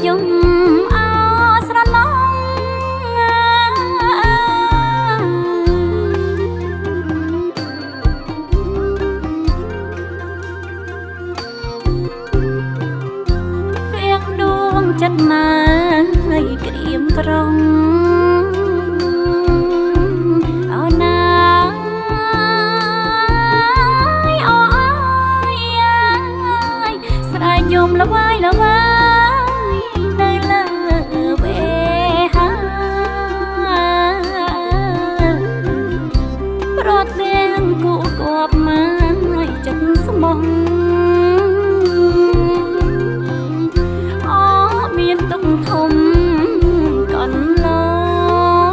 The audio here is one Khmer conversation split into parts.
យំអោស្រឡងរៀងដួងចិត្តណាឲ្យក្រៀមក្រំអូនណាយំល្វាយល្វាយនៅលើវេហាប្រត់ទាំងគូគប់មកចិត្តស្មោះអូមានទុកធំកន្ល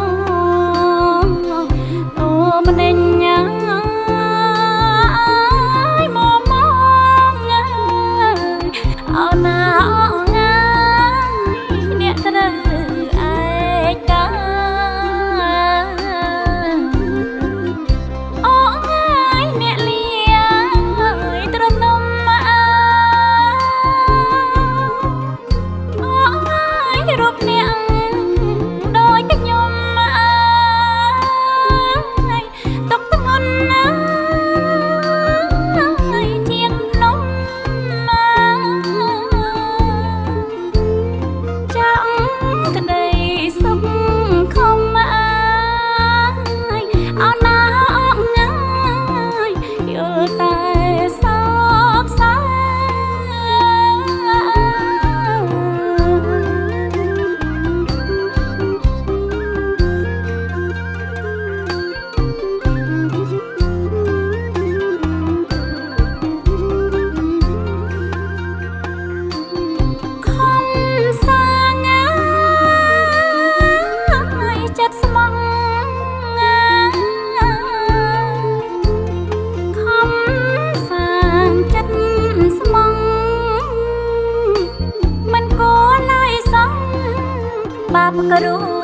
ងអូម្នេញញ៉ាអូណាអូងាយអ្នកត្រូវឯកាអូងាយអ្នកលៀយត្រនំអូងាយរូបអ្នកដូចតែខ្ញុំទុកធ្ងន់ណាស់ជាងភ្នំក្តីសុខខំអូណាអងងាយយល់តែសោកសៅបាបក៏รู้